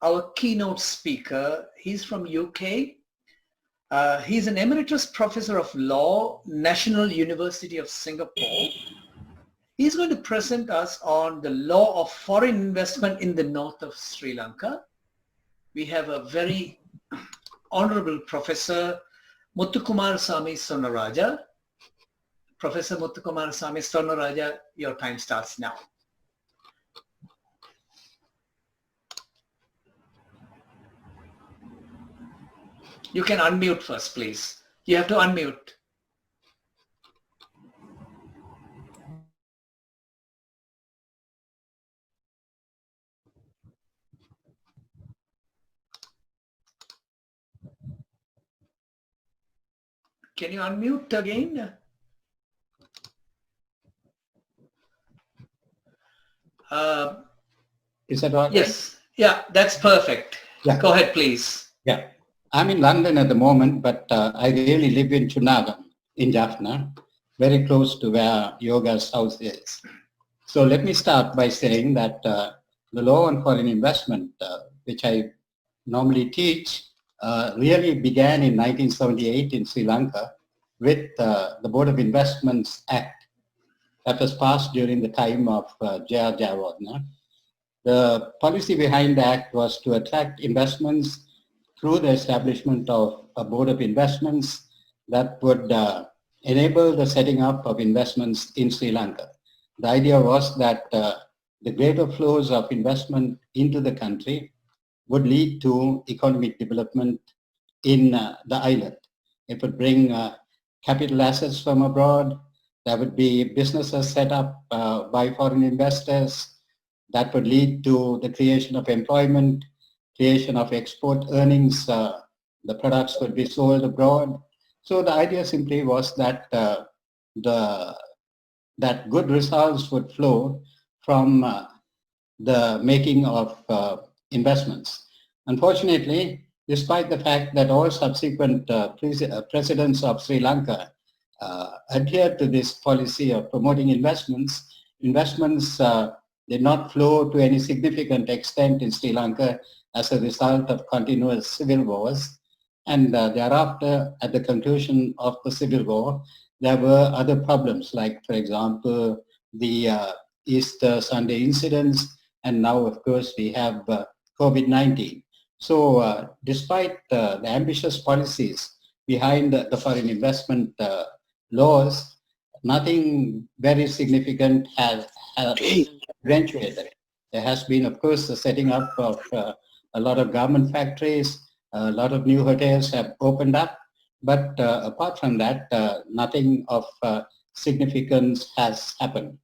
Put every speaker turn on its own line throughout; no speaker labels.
our keynote speaker. He's from UK. He's an emeritus professor of law, National University of Singapore. He's going to present us on the law of foreign investment in the north of Sri Lanka. We have a very honorable professor, Muthukumarasamy Sornarajah. Professor Muthukumarasamy Sornarajah, your time starts now. You can unmute first, please. You have to unmute. Can you unmute again?
Is that all right?
Yes. Yeah, that's perfect.
Yeah.
Go ahead, please.
Yeah. I'm in London at the moment, but I really live in Junagadh in Jaffna, very close to where Yoga's house is. So let me start by saying that the law on foreign investment, which I normally teach, really began in 1978 in Sri Lanka with the Board of Investments Act that was passed during the time of J.R. Jayawardena. The policy behind the act was to attract investments through the establishment of a Board of Investments that would enable the setting up of investments in Sri Lanka. The idea was that the greater flows of investment into the country would lead to economic development in the island. It would bring capital assets from abroad. There would be businesses set up by foreign investors that would lead to the creation of employment, creation of export earnings. The products would be sold abroad. So the idea simply was that that good results would flow from the making of investments. Unfortunately, despite the fact that all subsequent presidents of Sri Lanka adhered to this policy of promoting investments did not flow to any significant extent in Sri Lanka as a result of continuous civil wars. And thereafter, at the conclusion of the civil war, there were other problems, like, for example, the Easter Sunday incidents, and now, of course, we have COVID-19. So despite the ambitious policies behind the foreign investment laws, nothing very significant has eventuated. There has been, of course, the setting up of a lot of garment factories, a lot of new hotels have opened up, but apart from that, nothing of significance has happened.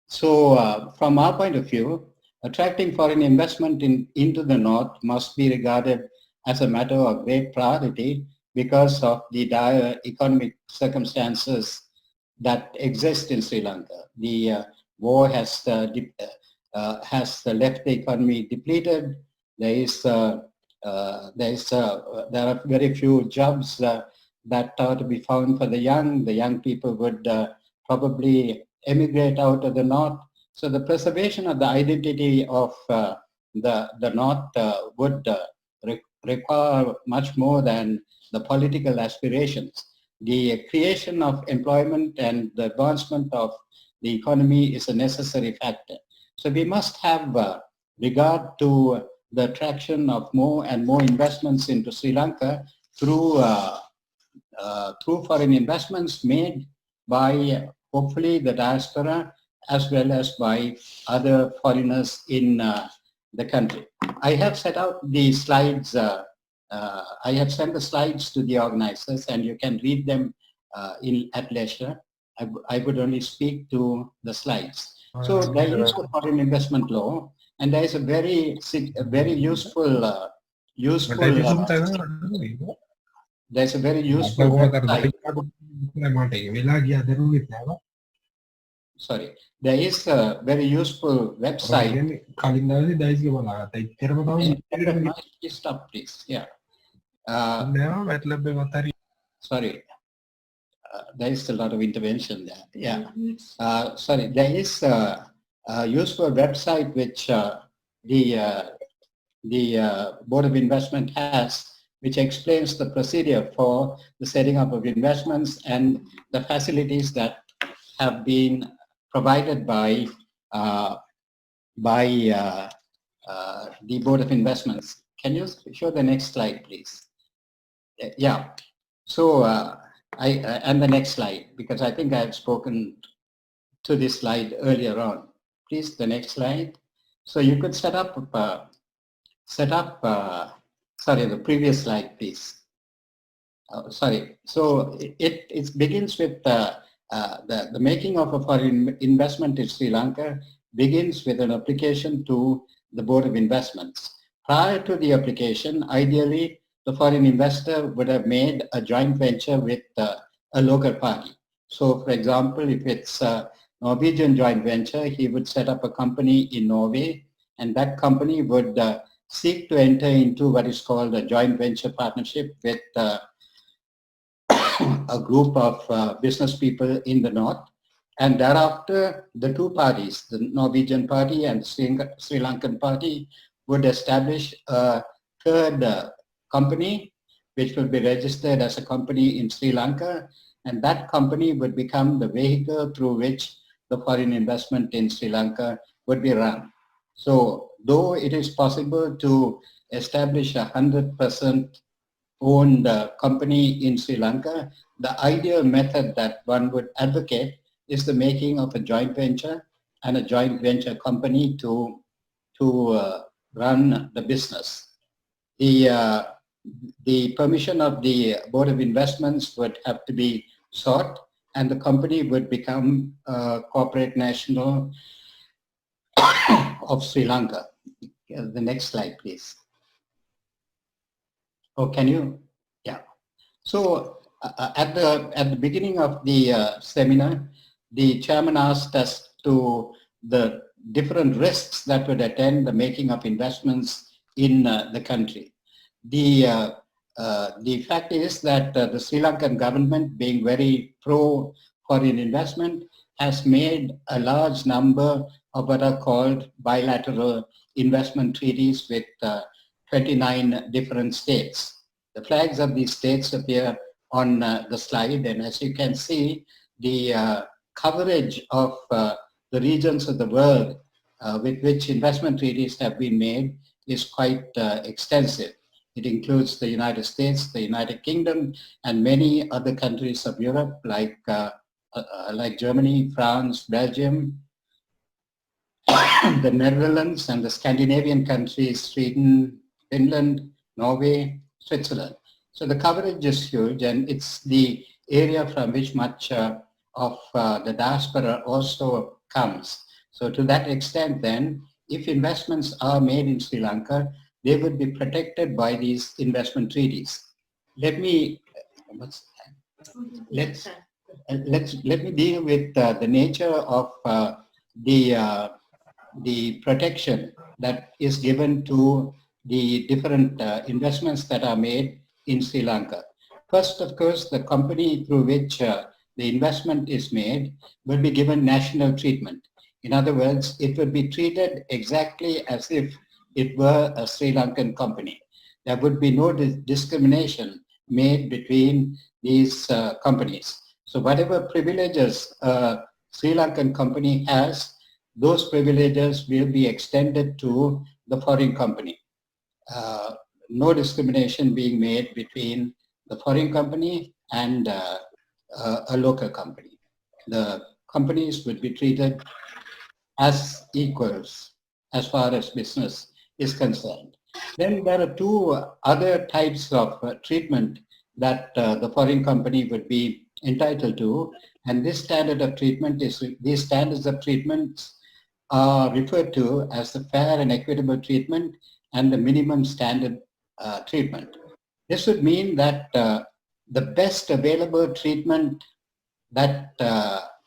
So from our point of view, attracting foreign investment into the North must be regarded as a matter of great priority because of the dire economic circumstances that exist in Sri Lanka. The war has left the economy depleted. There are very few jobs that are to be found for the young. The young people would probably emigrate out of the North. So the preservation of the identity of the North would require much more than the political aspirations. The creation of employment and the advancement of the economy is a necessary factor. So we must have regard to the attraction of more and more investments into Sri Lanka through foreign investments made by hopefully the diaspora as well as by other foreigners in the country. I have set out the slides. I have sent the slides to the organizers, and you can read them at leisure. I would only speak to the slides. So there is the foreign investment law, and there is a very useful there's a very useful website. Sorry, there is a very useful website. Stop, please. Yeah. Sorry. There is a lot of intervention there. Yeah. Sorry, there is a useful website which the the Board of Investment has, which explains the procedure for the setting up of investments and the facilities that have been provided by the Board of Investments. Can you show the next slide, please? Yeah. So and the next slide, because I think I have spoken to this slide earlier on. Please, the next slide. So you could set up, sorry, the previous slide, please. Sorry. So it begins with the making of a foreign investment in Sri Lanka begins with an application to the Board of Investments. Prior to the application, ideally, the foreign investor would have made a joint venture with a local party. So, for example, if it's a Norwegian joint venture, he would set up a company in Norway, and that company would seek to enter into what is called a joint venture partnership with a group of business people in the north. And thereafter, the two parties, the Norwegian party and the Sri Lankan party, would establish a third company, which would be registered as a company in Sri Lanka, and that company would become the vehicle through which the foreign investment in Sri Lanka would be run. So, though it is possible to establish 100% owned company in Sri Lanka, the ideal method that one would advocate is the making of a joint venture and a joint venture company to run the business. The permission of the Board of Investments would have to be sought, and the company would become a corporate national of Sri Lanka. The next slide, please. Oh, can you? Yeah. So at the beginning of the seminar, the chairman asked us to the different risks that would attend the making of investments in the country. The fact is that the Sri Lankan government, being very pro foreign investment, has made a large number of what are called bilateral investment treaties with 29 different states. The flags of these states appear on the slide, and as you can see, the coverage of the regions of the world with which investment treaties have been made is quite extensive. It includes the United States, the United Kingdom, and many other countries of Europe like Germany, France, Belgium, the Netherlands, and the Scandinavian countries, Sweden, Finland, Norway, Switzerland. So the coverage is huge, and it's the area from which much of the diaspora also comes. So to that extent then, if investments are made in Sri Lanka, they would be protected by these investment treaties. Let me deal with the nature of the protection that is given to the different investments that are made in Sri Lanka. First, of course, the company through which the investment is made will be given national treatment. In other words, it would be treated exactly as if it were a Sri Lankan company. There would be no discrimination made between these companies. So whatever privileges a Sri Lankan company has, those privileges will be extended to the foreign company. No discrimination being made between the foreign company and a local company. The companies would be treated as equals as far as business is concerned. Then there are two other types of treatment that the foreign company would be entitled to, and this standard of treatment is, these standards of treatment are referred to as the fair and equitable treatment and the minimum standard treatment. This would mean that the best available treatment that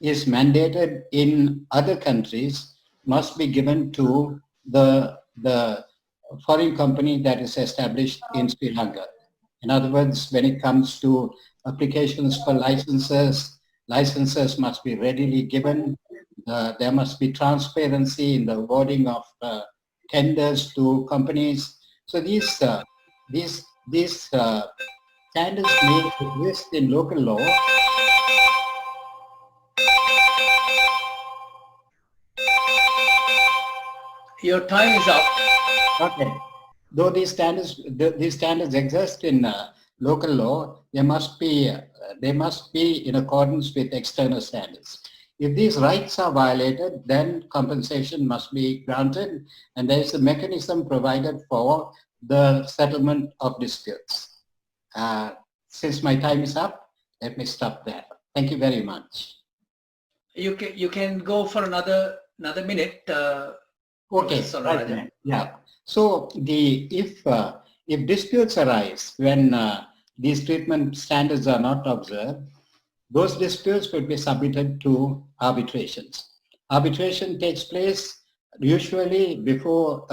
is mandated in other countries must be given to the foreign company that is established in Sri Lanka. In other words, when it comes to applications for licenses, licenses must be readily given. There must be transparency in the awarding of tenders to companies. So these standards may exist in local law.
Your time is up.
Okay. Though these standards exist in local law, they must be in accordance with external standards. If these rights are violated, then compensation must be granted, and there is a mechanism provided for the settlement of disputes. Since my time is up, let me stop there. Thank you very much.
You can go for another minute.
Okay,
Sornarajah.
right. Yeah. So if disputes arise when these treatment standards are not observed, those disputes would be submitted to arbitrations. Arbitration takes place usually before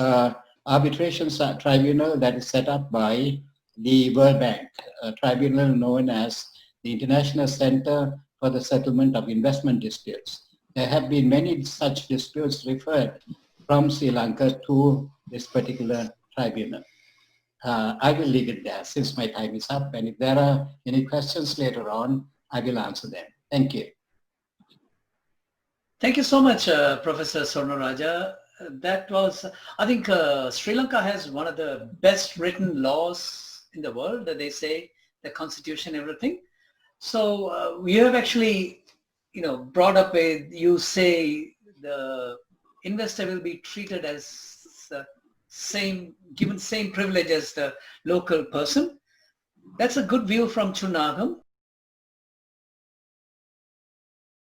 arbitration tribunal that is set up by the World Bank, a tribunal known as the International Center for the Settlement of Investment Disputes. There have been many such disputes referred from Sri Lanka to this particular tribunal. I will leave it there since my time is up, and if there are any questions later on, I will answer them. Thank you.
Thank you so much, Professor Sornarajah. That was, I think Sri Lanka has one of the best written laws in the world, that they say, the constitution, everything. So we have actually, brought up you say the investor will be treated as given same privilege as the local person. That's a good view from Chunagam.